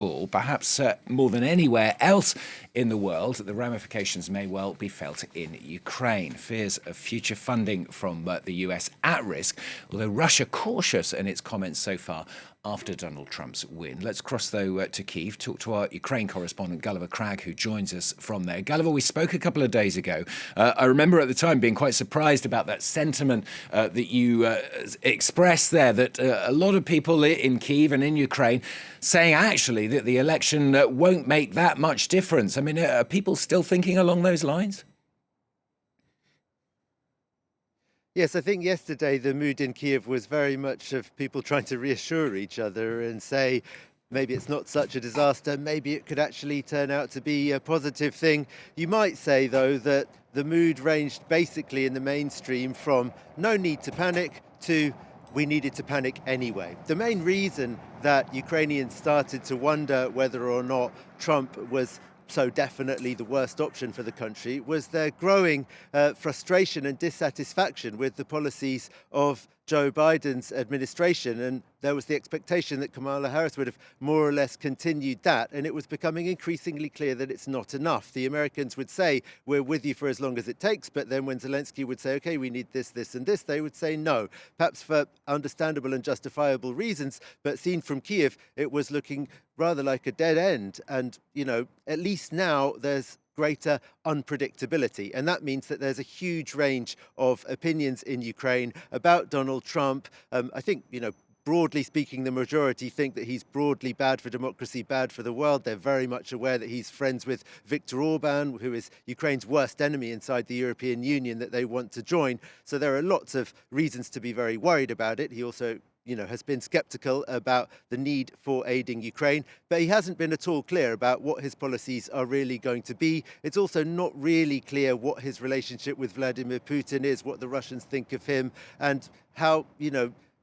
Perhaps more than anywhere else in the world, the ramifications may well be felt in Ukraine. Fears of future funding from the US at risk, although Russia cautious in its comments so far after Donald Trump's win. Let's cross, though, to Kyiv, talk to our Ukraine correspondent, Gulliver Cragg, who joins us from there. Gulliver, we spoke a couple of days ago. I remember at the time being quite surprised about that sentiment that you expressed there, that a lot of people in Kyiv and in Ukraine saying actually that the election won't make that much difference. I mean, are people still thinking along those lines? Yes, I think yesterday the mood in Kyiv was very much of people trying to reassure each other and say maybe it's not such a disaster, maybe it could actually turn out to be a positive thing. You might say, though, that the mood ranged basically in the mainstream from no need to panic to we needed to panic anyway. The main reason that Ukrainians started to wonder whether or not Trump was so definitely the worst option for the country was their growing frustration and dissatisfaction with the policies of Joe Biden's administration. And there was the expectation that Kamala Harris would have more or less continued that. And it was becoming increasingly clear that it's not enough. The Americans would say, we're with you for as long as it takes. But then when Zelensky would say, OK, we need this, this and this, they would say no, perhaps for understandable and justifiable reasons. But seen from Kyiv, it was looking rather like a dead end. And, you know, at least now there's greater unpredictability. And that means that there's a huge range of opinions in Ukraine about Donald Trump. I think, you know, broadly speaking, the majority think that he's broadly bad for democracy, bad for the world. They're very much aware that he's friends with Viktor Orban, who is Ukraine's worst enemy inside the European Union that they want to join. So there are lots of reasons to be very worried about it. He also has been skeptical about the need for aiding Ukraine, but he hasn't been at all clear about what his policies are really going to be. It's also not really clear what his relationship with Vladimir Putin is, what the Russians think of him, and how,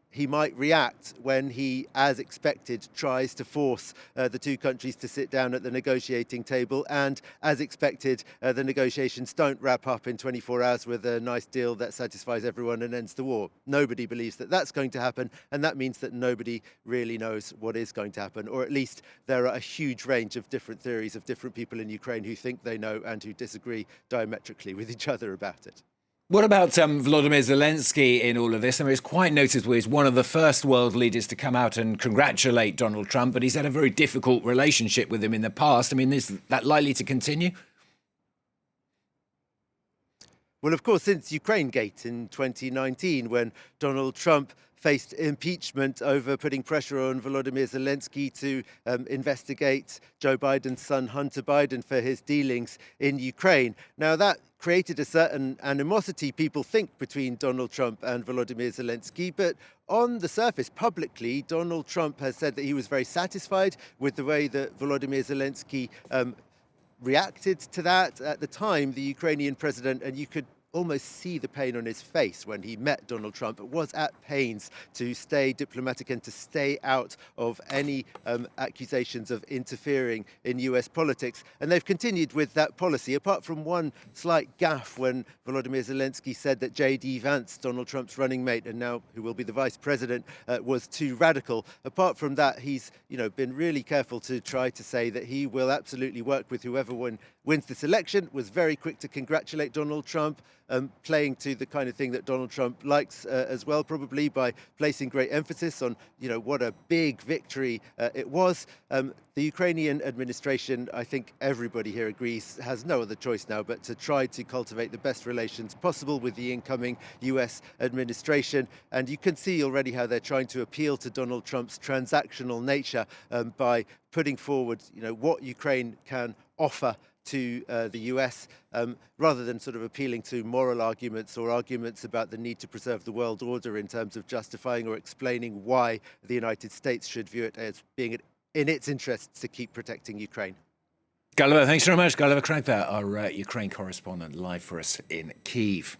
he might react when he, as expected, tries to force the two countries to sit down at the negotiating table. And as expected, the negotiations don't wrap up in 24 hours with a nice deal that satisfies everyone and ends the war. Nobody believes that that's going to happen. And that means that nobody really knows what is going to happen. Or at least there are a huge range of different theories of different people in Ukraine who think they know and who disagree diametrically with each other about it. What about Volodymyr Zelensky in all of this? I mean, it's quite noticeable. He's one of the first world leaders to come out and congratulate Donald Trump, but he's had a very difficult relationship with him in the past. I mean, is that likely to continue? Well, of course, since Ukraine-gate in 2019, when Donald Trump faced impeachment over putting pressure on Volodymyr Zelensky to investigate Joe Biden's son, Hunter Biden, for his dealings in Ukraine. Now, that created a certain animosity, people think, between Donald Trump and Volodymyr Zelensky. But on the surface, publicly, Donald Trump has said that he was very satisfied with the way that Volodymyr Zelensky reacted to that. At the time, the Ukrainian president, and you could almost see the pain on his face when he met Donald Trump, was at pains to stay diplomatic and to stay out of any accusations of interfering in US politics. And they've continued with that policy, apart from one slight gaffe when Volodymyr Zelensky said that J.D. Vance, Donald Trump's running mate, and now who will be the vice president, was too radical. Apart from that, he's been really careful to try to say that he will absolutely work with whoever wins this election, was very quick to congratulate Donald Trump, playing to the kind of thing that Donald Trump likes as well, probably by placing great emphasis on, what a big victory it was. The Ukrainian administration, I think everybody here agrees, has no other choice now but to try to cultivate the best relations possible with the incoming US administration. And you can see already how they're trying to appeal to Donald Trump's transactional nature by putting forward, what Ukraine can offer to the US, rather than sort of appealing to moral arguments or arguments about the need to preserve the world order in terms of justifying or explaining why the United States should view it as being in its interests to keep protecting Ukraine. Gulliver, thanks very much. Gulliver Cragg there, our Ukraine correspondent, live for us in Kyiv.